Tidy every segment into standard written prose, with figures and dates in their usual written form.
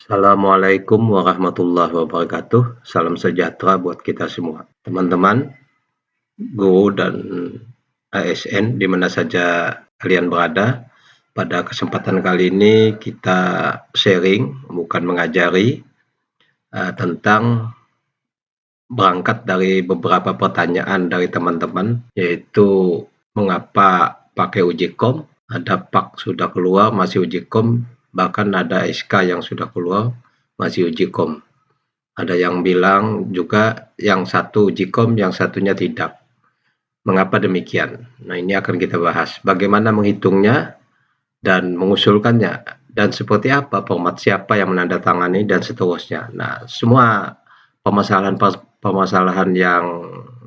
Assalamualaikum warahmatullahi wabarakatuh. Salam sejahtera buat kita semua. Teman-teman, guru dan ASN di mana saja kalian berada. Pada kesempatan kali ini kita sharing, bukan mengajari, tentang berangkat dari beberapa pertanyaan dari teman-teman, yaitu mengapa pakai uji kom, ada PAK sudah keluar masih uji kom, bahkan ada SK yang sudah keluar masih uji kom. Ada yang bilang juga yang satu uji kom, yang satunya tidak. Mengapa demikian? Nah, ini akan kita bahas. Bagaimana menghitungnya dan mengusulkannya, dan seperti apa format, siapa yang menandatangani, dan seterusnya. Nah, semua permasalahan yang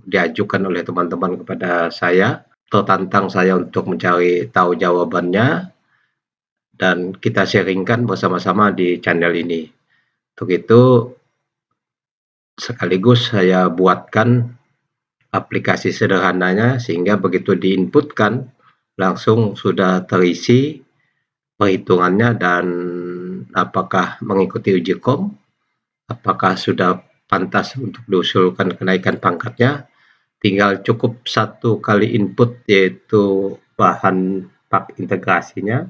diajukan oleh teman-teman kepada saya, tertantang saya untuk mencari tahu jawabannya, dan kita sharingkan bersama-sama di channel ini. Untuk itu, sekaligus saya buatkan aplikasi sederhananya, sehingga begitu diinputkan, langsung sudah terisi perhitungannya dan apakah mengikuti uji kom, apakah sudah pantas untuk diusulkan kenaikan pangkatnya. Tinggal cukup satu kali input, yaitu bahan PAK integrasinya,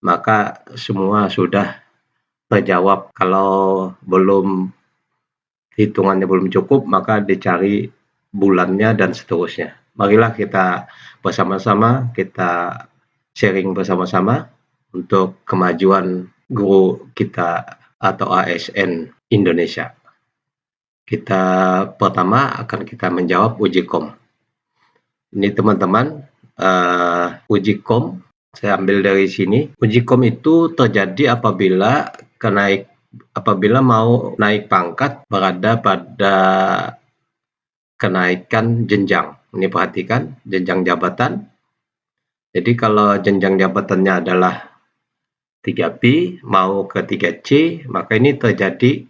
maka semua sudah terjawab. Kalau hitungannya belum cukup, maka dicari bulannya dan seterusnya. Marilah kita bersama-sama, kita sharing bersama-sama untuk kemajuan guru kita atau ASN Indonesia. Kita pertama akan kita menjawab uji kom. Ini teman-teman, uji kom saya ambil dari sini. Uji kom itu terjadi apabila mau naik pangkat berada pada kenaikan jenjang. Ini perhatikan, jenjang jabatan. Jadi kalau jenjang jabatannya adalah 3B mau ke 3C, maka ini terjadi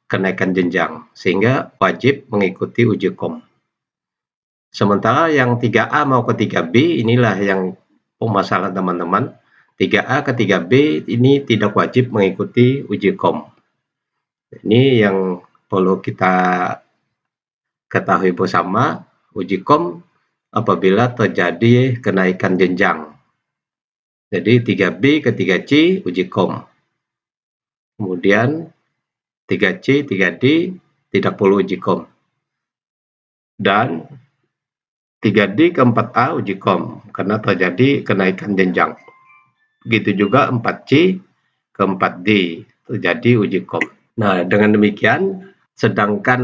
kenaikan jenjang, sehingga wajib mengikuti uji kom. Sementara yang 3A mau ke 3B, inilah yang permasalahan teman-teman. 3A ke 3B ini tidak wajib mengikuti uji kom. Ini yang perlu kita ketahui bersama. Uji kom apabila terjadi kenaikan jenjang. Jadi 3B ke 3C uji kom. Kemudian 3C, 3D tidak perlu uji kom. Dan 3D ke 4A uji kom karena terjadi kenaikan jenjang. Begitu juga 4C ke 4D terjadi uji kom. Nah, dengan demikian, sedangkan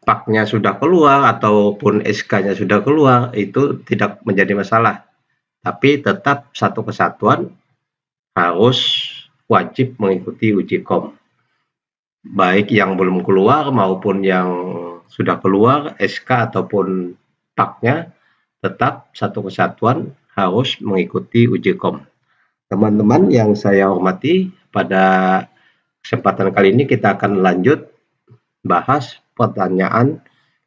PAK-nya sudah keluar ataupun SK-nya sudah keluar, itu tidak menjadi masalah. Tapi tetap satu kesatuan harus wajib mengikuti uji kom. Baik yang belum keluar maupun yang sudah keluar, SK ataupun PAK-nya, tetap satu kesatuan harus mengikuti uji kom. Teman-teman yang saya hormati, pada kesempatan kali ini kita akan lanjut bahas pertanyaan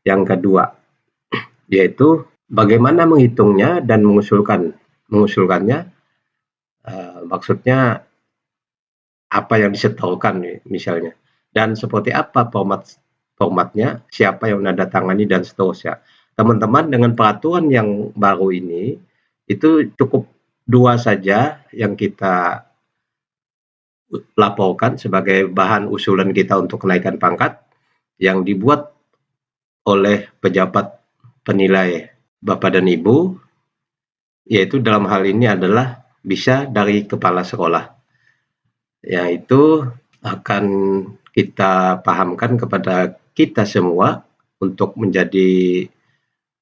yang kedua, yaitu bagaimana menghitungnya dan mengusulkannya. Maksudnya apa yang disetorkan misalnya, dan seperti apa formatnya, siapa yang menandatangani, dan seterusnya. Teman-teman, dengan peraturan yang baru ini, itu cukup 2 saja yang kita laporkan sebagai bahan usulan kita untuk kenaikan pangkat, yang dibuat oleh pejabat penilai Bapak dan Ibu, yaitu dalam hal ini adalah bisa dari kepala sekolah, yaitu akan kita pahamkan kepada kita semua untuk menjadi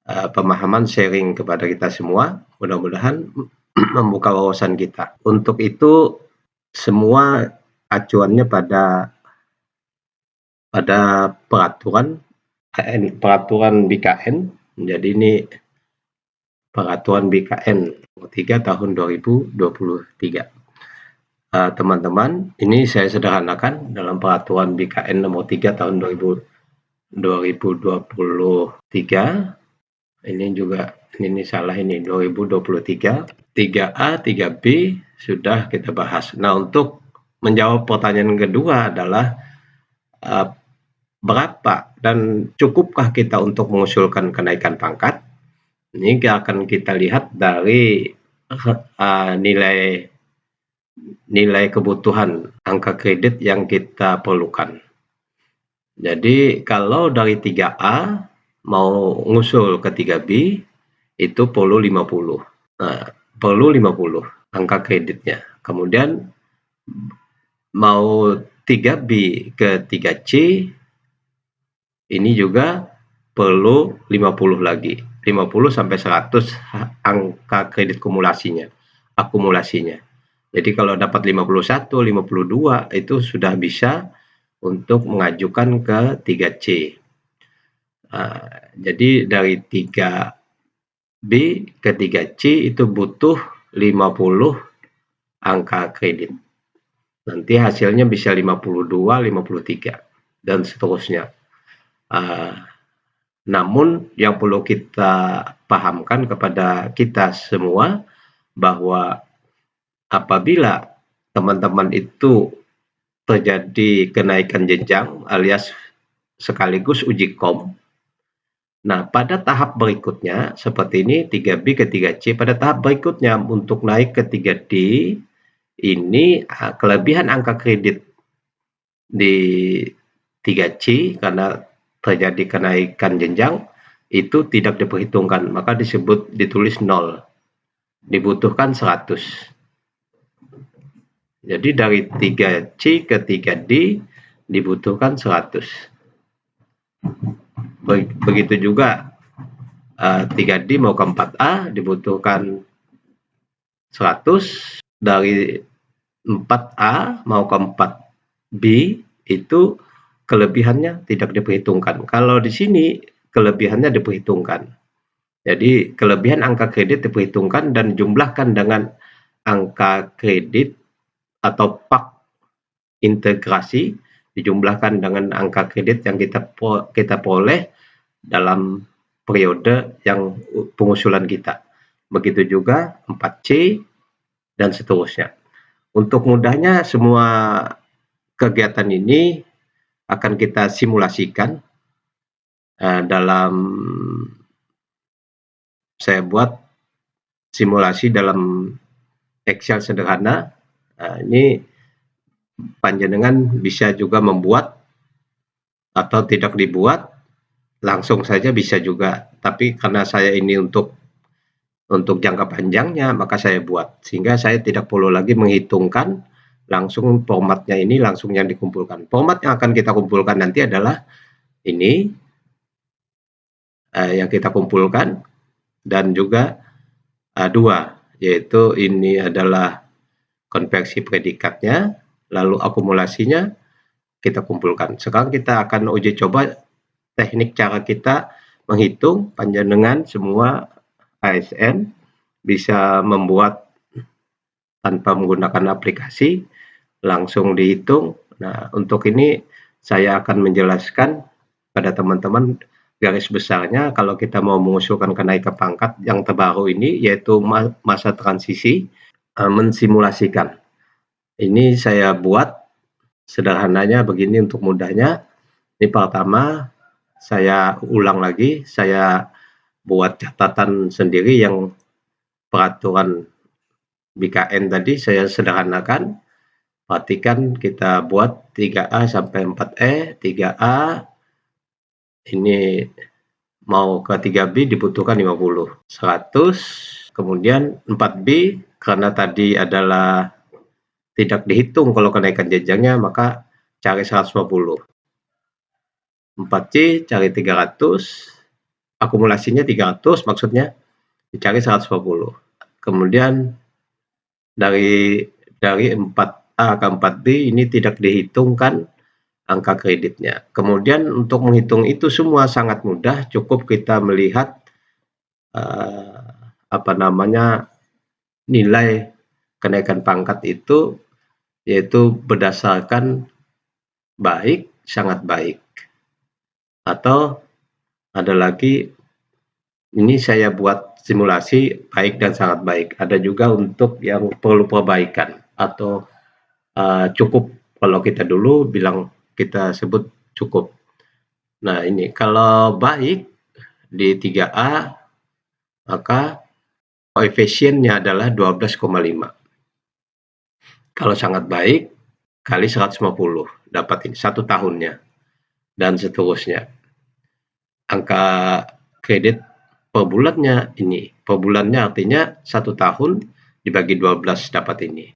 pemahaman, sharing kepada kita semua, mudah-mudahan membuka wawasan kita. Untuk itu semua acuannya pada peraturan BKN. Jadi ini peraturan BKN nomor 3 tahun 2023. Teman-teman, ini saya sederhanakan dalam peraturan BKN nomor 3 tahun 2023. Ini juga ini salah, ini 2023. 3A, 3B sudah kita bahas. Nah, untuk menjawab pertanyaan kedua adalah berapa dan cukupkah kita untuk mengusulkan kenaikan pangkat? Ini akan kita lihat dari nilai kebutuhan angka kredit yang kita perlukan. Jadi kalau dari 3A mau ngusul ke 3B itu perlu 50. Nah, perlu 50 angka kreditnya. Kemudian mau 3B ke 3C ini juga perlu 50 lagi. 50 sampai 100 angka kredit akumulasinya. Jadi kalau dapat 51, 52 itu sudah bisa untuk mengajukan ke 3C. Jadi dari 3B ke 3C itu butuh 50 angka kredit. Nanti hasilnya bisa 52, 53 dan seterusnya. Namun yang perlu kita pahamkan kepada kita semua bahwa apabila teman-teman itu terjadi kenaikan jenjang alias sekaligus uji kom. Nah, pada tahap berikutnya seperti ini 3B ke 3C, pada tahap berikutnya untuk naik ke 3D ini kelebihan angka kredit di 3C karena terjadi kenaikan jenjang itu tidak diperhitungkan, maka ditulis 0. Dibutuhkan 100. Jadi dari 3C ke 3D dibutuhkan 100. Begitu juga 3D mau ke 4A dibutuhkan 100. Dari 4A mau ke 4B itu kelebihannya tidak diperhitungkan. Kalau di sini kelebihannya diperhitungkan. Jadi kelebihan angka kredit diperhitungkan dan jumlahkan dengan angka kredit atau pak integrasi, dijumlahkan dengan angka kredit yang kita peroleh dalam periode yang pengusulan kita. Begitu juga 4C dan seterusnya. Untuk mudahnya semua kegiatan ini akan kita simulasikan dalam saya buat simulasi dalam Excel sederhana. Ini panjenengan bisa juga membuat atau tidak dibuat, langsung saja bisa juga. Tapi karena saya ini untuk jangka panjangnya, maka saya buat. Sehingga saya tidak perlu lagi menghitungkan, langsung formatnya ini langsung yang dikumpulkan. Format yang akan kita kumpulkan nanti adalah ini, yang kita kumpulkan, dan juga dua, yaitu ini adalah konversi predikatnya, lalu akumulasinya kita kumpulkan. Sekarang kita akan uji coba teknik cara kita menghitung. Panjenengan semua ASN bisa membuat tanpa menggunakan aplikasi, langsung dihitung. Nah, untuk ini saya akan menjelaskan pada teman-teman garis besarnya kalau kita mau mengusulkan kenaikan pangkat yang terbaru ini, yaitu masa transisi, mensimulasikan. Ini saya buat sederhananya begini untuk mudahnya. Ini pertama, saya ulang lagi, saya buat catatan sendiri yang peraturan BKN tadi saya sederhanakan. Perhatikan kita buat 3A sampai 4E, 3A ini mau ke 3B dibutuhkan 50, 100, kemudian 4B karena tadi adalah tidak dihitung kalau kenaikan jenjangnya, maka cari 150. 4C cari 300, akumulasinya 300 maksudnya, dicari 150. Kemudian dari 4A ke 4B ini tidak dihitungkan angka kreditnya. Kemudian untuk menghitung itu semua sangat mudah, cukup kita melihat nilai kenaikan pangkat itu, yaitu berdasarkan baik, sangat baik. Atau ada lagi, ini saya buat simulasi baik dan sangat baik. Ada juga untuk yang perlu perbaikan atau cukup. Kalau kita dulu bilang kita sebut cukup. Nah ini kalau baik di 3A maka koefisiennya adalah 12,5. Kalau sangat baik kali 150 dapat ini 1 tahunnya dan seterusnya. Angka kredit per bulannya ini, per bulannya artinya 1 tahun dibagi 12 dapat ini.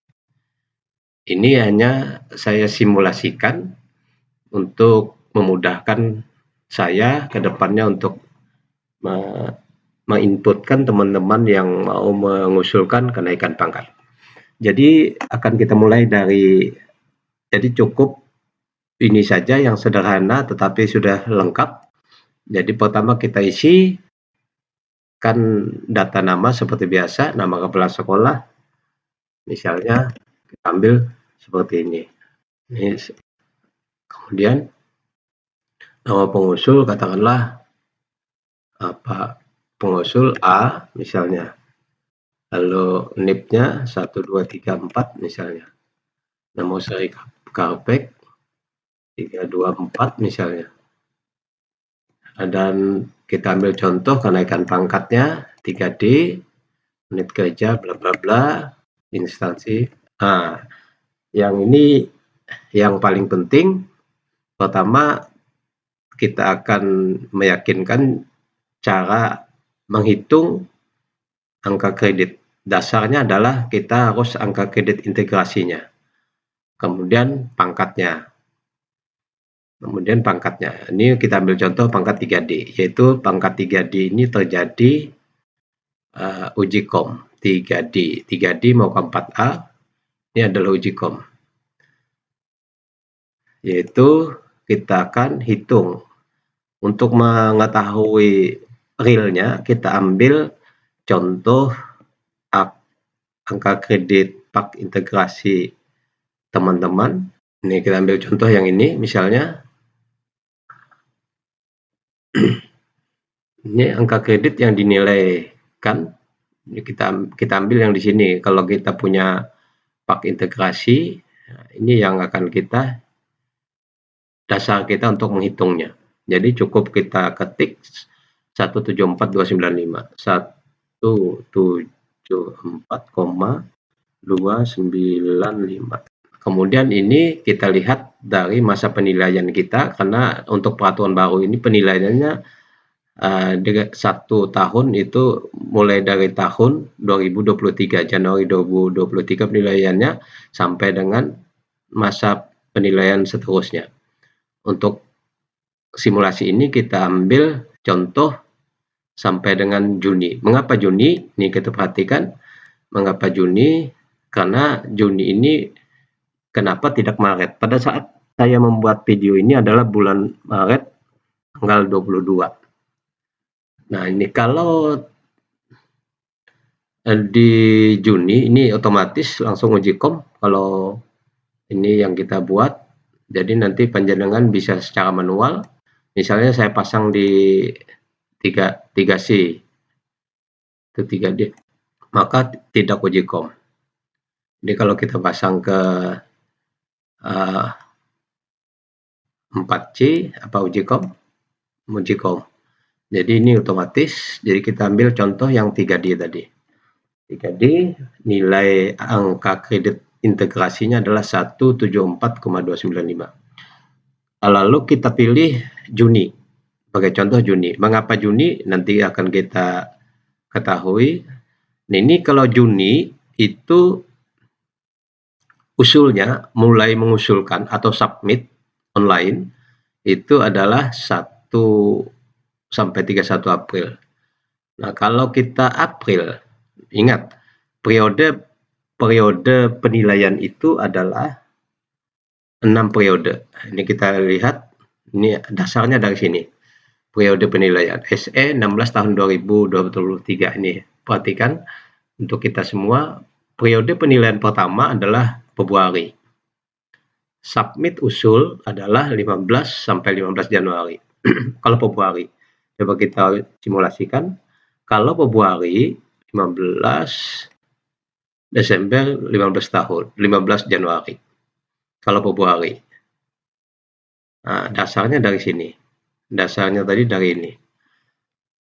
Ini hanya saya simulasikan untuk memudahkan saya ke depannya untuk menginputkan teman-teman yang mau mengusulkan kenaikan pangkat. Jadi akan kita mulai dari, jadi cukup ini saja yang sederhana tetapi sudah lengkap. Jadi pertama kita isi kan data nama seperti biasa, nama kepala sekolah, misalnya kita ambil seperti ini. Kemudian nama pengusul katakanlah pengusul A misalnya. Lalu NIP-nya 1234 misalnya. Nomor seri Karpek 324 misalnya. Dan kita ambil contoh kenaikan pangkatnya 3D, unit kerja bla bla bla, instansi. Nah, yang ini yang paling penting, pertama kita akan meyakinkan cara menghitung angka kredit. Dasarnya adalah kita harus angka kredit integrasinya. Kemudian pangkatnya. Ini kita ambil contoh pangkat 3D, yaitu pangkat 3D ini terjadi uji kom 3D. 3D mau ke 4A, ini adalah uji kom. Yaitu kita akan hitung. Untuk mengetahui realnya, kita ambil contoh angka kredit pak integrasi teman-teman. Ini kita ambil contoh yang ini misalnya. Ini angka kredit yang dinilai kan, ini kita ambil yang di sini. Kalau kita punya pak integrasi, ini yang akan kita dasar kita untuk menghitungnya. Jadi cukup kita ketik 174,295 174,295. Kemudian ini kita lihat dari masa penilaian kita, karena untuk peraturan baru ini penilaiannya 1 tahun itu mulai dari tahun 2023, Januari 2023 penilaiannya sampai dengan masa penilaian seterusnya. Untuk simulasi ini kita ambil contoh sampai dengan Juni. Mengapa Juni? Ini kita perhatikan. Mengapa Juni? Karena Juni ini kenapa tidak Maret? Pada saat saya membuat video ini adalah bulan Maret tanggal 22. Nah, ini kalau di Juni ini otomatis langsung uji kom kalau ini yang kita buat. Jadi nanti panjenengan bisa secara manual. Misalnya saya pasang di 3C itu 3D, maka tidak uji kom. Jadi kalau kita pasang ke 4C apa uji kom? Uji kom. Jadi ini otomatis. Jadi kita ambil contoh yang 3D tadi. 3D nilai angka kredit integrasinya adalah 174,295. Lalu kita pilih Juni. Sebagai contoh Juni. Mengapa Juni? Nanti akan kita ketahui. Nah, ini kalau Juni itu usulnya mulai mengusulkan atau submit online itu adalah 1 sampai 31 April. Nah, kalau kita April, ingat periode penilaian itu adalah 6 periode. Ini kita lihat, ini dasarnya dari sini. Periode penilaian SE 16 tahun 2023 ini. Perhatikan untuk kita semua, periode penilaian pertama adalah Februari. Submit usul adalah 15 sampai 15 Januari. Kalau Februari, coba kita simulasikan. Kalau Februari 15 Desember 15 tahun, 15 Januari. kalau Februari. Nah, dasarnya dari sini. Dasarnya tadi dari ini.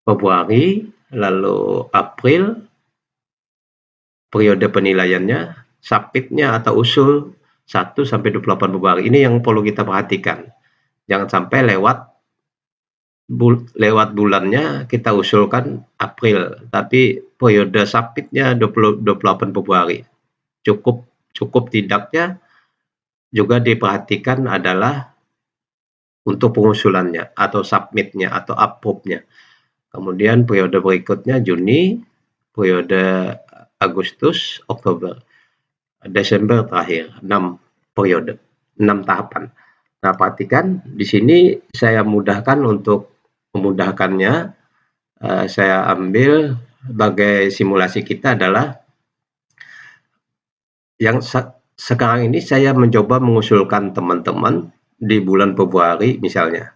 Februari, lalu April, periode penilaiannya, submitnya atau usul 1 sampai 28 Februari. Ini yang perlu kita perhatikan. Jangan sampai lewat bulannya kita usulkan April, tapi periode submitnya 28 Februari. Cukup tidaknya juga diperhatikan adalah untuk pengusulannya atau submitnya atau approve-nya. Kemudian periode berikutnya Juni, periode Agustus, Oktober, Desember terakhir, 6 periode, 6 tahapan. Nah, perhatikan di sini saya mudahkan untuk memudahkannya. Saya ambil sebagai simulasi kita adalah yang sekarang ini saya mencoba mengusulkan teman-teman di bulan Februari misalnya,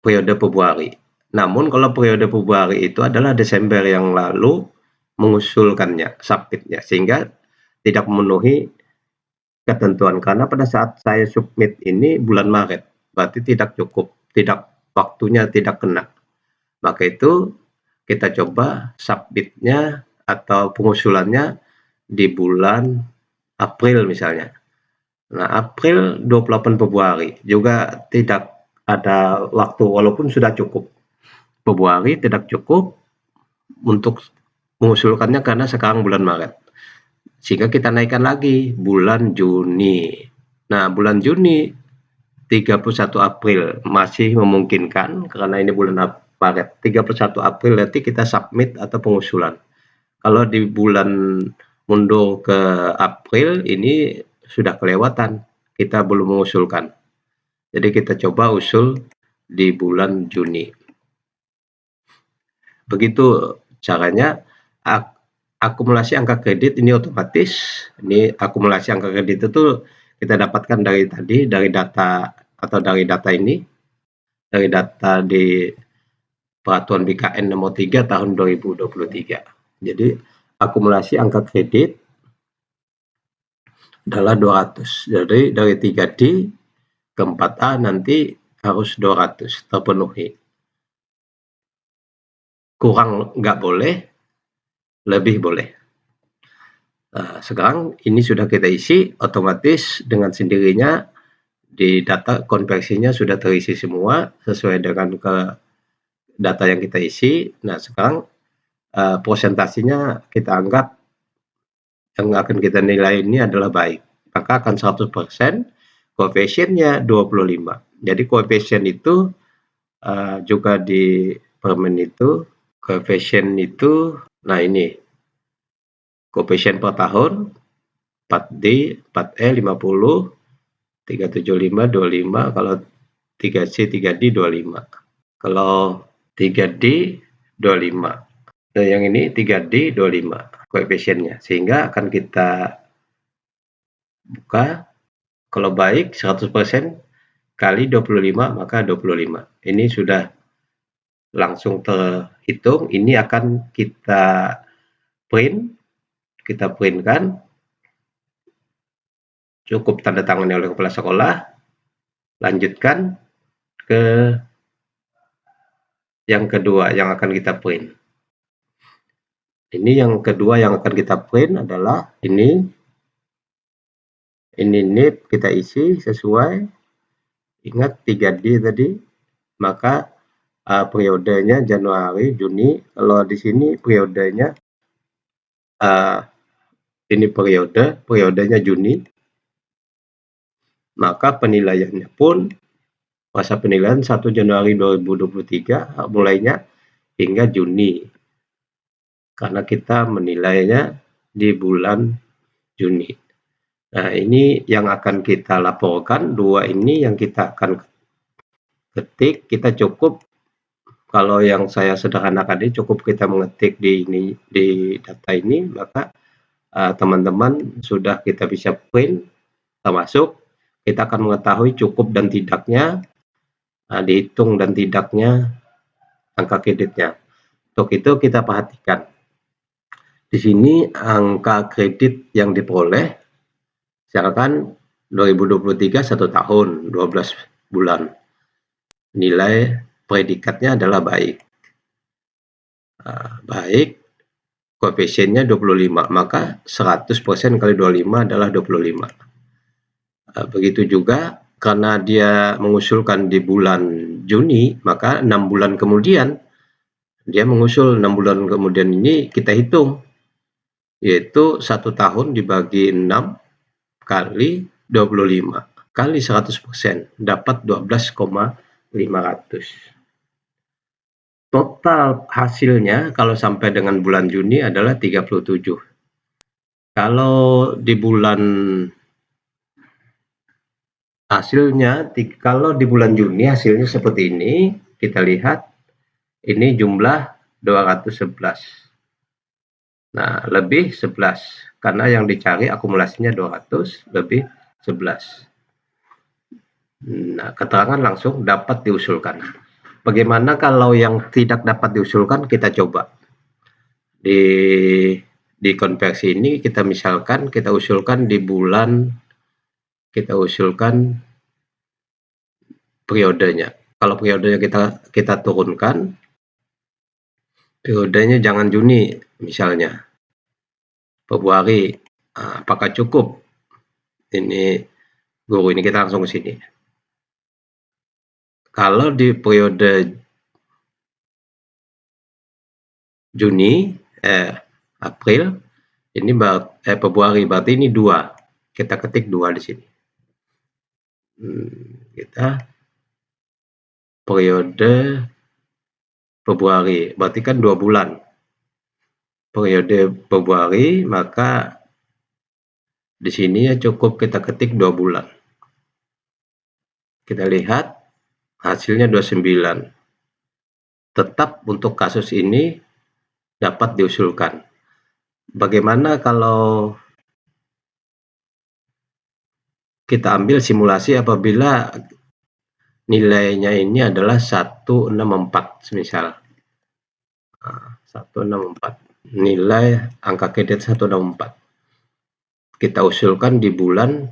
periode Februari. Namun kalau periode Februari itu adalah Desember yang lalu mengusulkannya, submitnya, sehingga tidak memenuhi ketentuan. Karena pada saat saya submit ini bulan Maret, berarti tidak cukup, waktunya tidak kena. Maka itu kita coba submitnya atau pengusulannya di bulan April misalnya. Nah, April 28 Februari juga tidak ada waktu, walaupun sudah cukup. Februari tidak cukup untuk mengusulkannya karena sekarang bulan Maret. Sehingga kita naikkan lagi bulan Juni. Nah, bulan Juni 31 April masih memungkinkan karena ini bulan Maret. 31 April nanti kita submit atau pengusulan. Kalau di bulan mundur ke April ini sudah kelewatan, kita belum mengusulkan. Jadi kita coba usul di bulan Juni. Begitu caranya. Akumulasi angka kredit ini otomatis. Ini akumulasi angka kredit itu kita dapatkan dari data ini, dari data di Peraturan BKN nomor 3 tahun 2023. Jadi akumulasi angka kredit adalah 200. Jadi dari 3D ke 4A nanti harus 200 terpenuhi. Kurang nggak boleh, lebih boleh. Nah, sekarang ini sudah kita isi, otomatis dengan sendirinya di data konversinya sudah terisi semua sesuai dengan data yang kita isi. Nah, sekarang presentasinya kita anggap yang akan kita nilai ini adalah baik. Maka akan 100%, koefisiennya 25. Jadi koefisien itu juga di permen itu, koefisien itu, nah ini, koefisien per tahun, 4D, 4E 50, 375, 25, kalau 3C, 3D 25. Kalau 3D 25. Nah, yang ini 3D 25 koefisiennya. Sehingga akan kita buka, kalau baik 100% kali 25 maka 25. Ini sudah langsung terhitung. Ini akan kita printkan, cukup tanda tangannya oleh kepala sekolah, lanjutkan ke yang kedua yang akan kita print. Ini yang kedua yang akan kita print adalah ini NEET kita isi sesuai, ingat 3D tadi, maka periodenya Januari, Juni. Kalau di sini periodenya ini periodenya Juni, maka penilaiannya pun masa penilaian 1 Januari 2023 mulainya hingga Juni, karena kita menilainya di bulan Juni. Nah, ini yang akan kita laporkan, dua ini yang kita akan ketik. Kita cukup, kalau yang saya sederhanakan ini, cukup kita mengetik di data ini, maka teman-teman sudah kita bisa print, termasuk kita akan mengetahui cukup dan tidaknya, dihitung dan tidaknya angka kreditnya. Untuk itu kita perhatikan. Di sini angka kredit yang diperoleh, misalkan 2023 1 tahun, 12 bulan. Nilai predikatnya adalah baik. Baik, koefisiennya 25, maka 100% kali 25 adalah 25. Begitu juga karena dia mengusulkan di bulan Juni, maka 6 bulan kemudian dia mengusul 6 bulan kemudian ini kita hitung, yaitu 1 tahun dibagi 6 kali 25 kali 100% dapat 12,500. Total hasilnya kalau sampai dengan bulan Juni adalah 37. Kalau di bulan hasilnya, kalau di bulan Juni hasilnya seperti ini, kita lihat ini jumlah 211. Nah, lebih 11 karena yang dicari akumulasinya 200 lebih 11. Nah, keterangan langsung dapat diusulkan. Bagaimana kalau yang tidak dapat diusulkan? Kita coba. Di konversi ini kita misalkan kita usulkan di bulan, kita usulkan periodenya. Kalau periodenya kita turunkan, periodenya jangan Juni misalnya, Februari. Apakah cukup? Ini guru, ini kita langsung ke sini. Kalau di periode Juni, April, ini Februari, berarti ini 2. Kita ketik 2 di sini. Kita periode Februari, berarti kan 2 bulan. Periode Februari, maka di sini ya cukup kita ketik 2 bulan. Kita lihat hasilnya 29. Tetap untuk kasus ini dapat diusulkan. Bagaimana kalau kita ambil simulasi apabila nilainya ini adalah 164 semisal. 164. Nilai angka kredit 164. Kita usulkan di bulan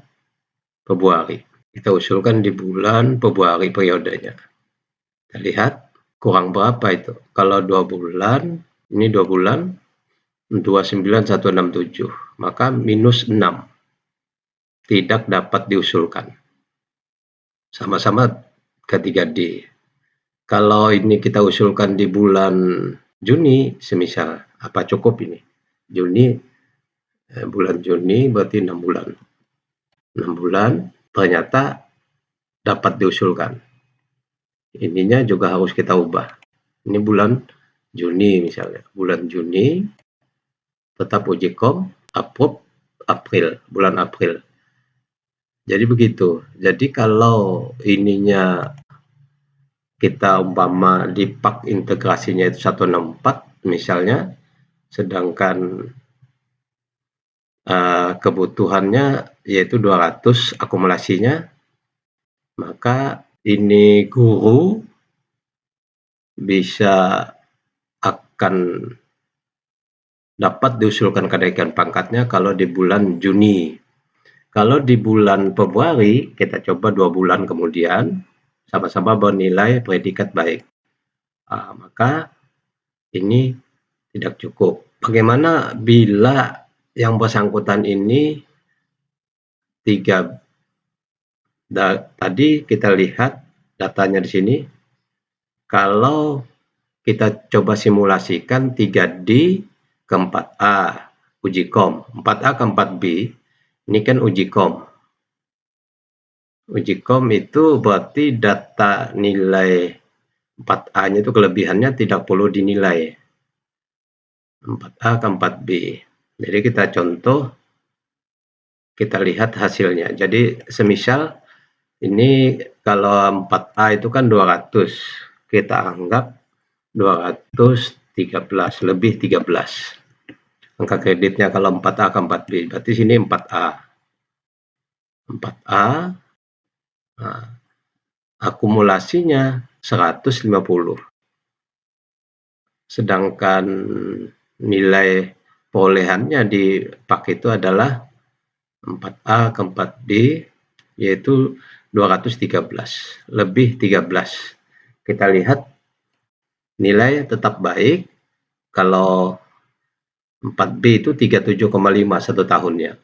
Februari. Kita usulkan di bulan Februari periodenya. Kita lihat kurang berapa itu. Kalau 2 bulan, ini 2 bulan, 29167. Maka minus 6. Tidak dapat diusulkan. Sama-sama ketiga D. Kalau ini kita usulkan di bulan Juni, semisal, apa cukup ini? Juni, bulan Juni berarti 6 bulan. 6 bulan ternyata dapat diusulkan. Ininya juga harus kita ubah. Ini bulan Juni misalnya. Bulan Juni tetap uji kom, approve April, bulan April. Jadi begitu. Jadi kalau ininya kita umpama di pak integrasinya itu 164 misalnya, sedangkan kebutuhannya yaitu 200 akumulasinya, maka ini guru bisa akan dapat diusulkan kenaikan pangkatnya kalau di bulan Juni. Kalau di bulan Februari, kita coba 2 bulan kemudian, sama-sama bernilai predikat baik. Maka ini tidak cukup. Bagaimana bila yang bersangkutan ini 3, tadi kita lihat datanya di sini. Kalau kita coba simulasikan 3D ke 4A uji kom, 4A ke 4B, ini kan uji kom. Uji kom itu berarti data nilai 4A-nya itu kelebihannya tidak perlu dinilai. 4A ke 4B. Jadi kita contoh, kita lihat hasilnya. Jadi semisal ini kalau 4A itu kan 200. Kita anggap 213, lebih 13. Angka kreditnya kalau 4A ke 4B. Berarti sini 4A. 4A. Nah, akumulasinya 150. Sedangkan nilai perolehannya di pak itu adalah 4A ke 4B yaitu 213, lebih 13. Kita lihat nilai tetap baik. Kalau 4B itu 37,5 1 tahunnya.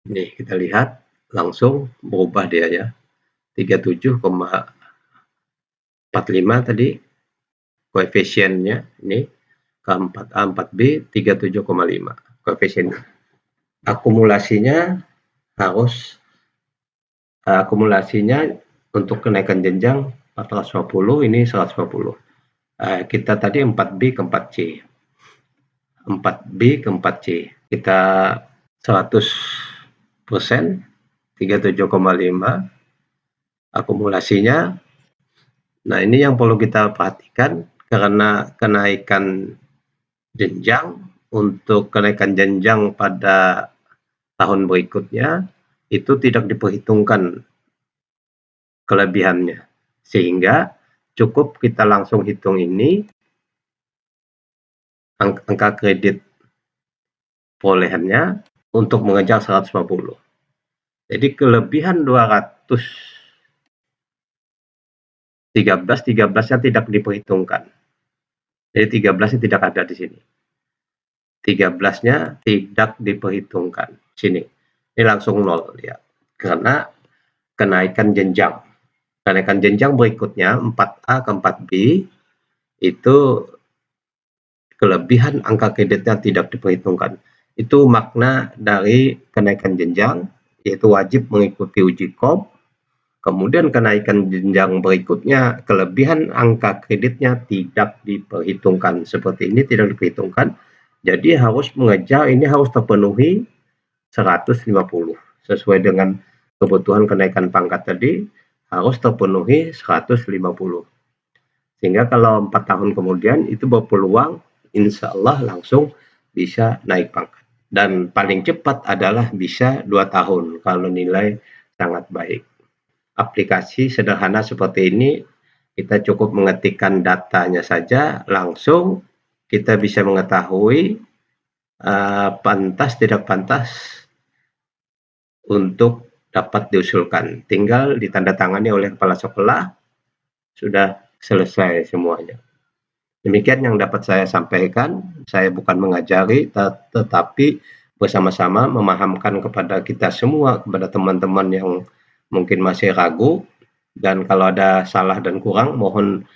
Nih, kita lihat langsung berubah dia ya. 37,45 tadi koefisiennya, ini ke 4A 4B 37,5 koefisiennya. Akumulasinya untuk kenaikan jenjang 450, ini 150. Kita tadi 4B ke 4C. 4B ke 4C. Kita 100%, 37,5 akumulasinya. Nah, ini yang perlu kita perhatikan karena kenaikan jenjang, untuk kenaikan jenjang pada tahun berikutnya itu tidak diperhitungkan kelebihannya, sehingga cukup kita langsung hitung ini angka kredit perolehannya untuk mengejar 150. Jadi kelebihan 213nya tidak diperhitungkan. Jadi 13-nya tidak ada di sini. 13-nya tidak diperhitungkan. Sini. Ini langsung 0 ya. Karena kenaikan jenjang. Kenaikan jenjang berikutnya 4A ke 4B itu kelebihan angka kreditnya tidak diperhitungkan. Itu makna dari kenaikan jenjang, yaitu wajib mengikuti uji KOP. Kemudian kenaikan jenjang berikutnya, kelebihan angka kreditnya tidak diperhitungkan. Seperti ini tidak diperhitungkan. Jadi harus mengejar, ini harus terpenuhi 150. Sesuai dengan kebutuhan kenaikan pangkat tadi, harus terpenuhi 150. Sehingga kalau 4 tahun kemudian itu berpeluang insya Allah langsung bisa naik pangkat. Dan paling cepat adalah bisa 2 tahun kalau nilai sangat baik. Aplikasi sederhana seperti ini, kita cukup mengetikkan datanya saja, langsung kita bisa mengetahui pantas tidak pantas untuk dapat diusulkan. Tinggal ditandatangani oleh kepala sekolah, sudah selesai semuanya. Demikian yang dapat saya sampaikan. Saya bukan mengajari, tetapi bersama-sama memahamkan kepada kita semua, kepada teman-teman yang mungkin masih ragu, dan kalau ada salah dan kurang mohon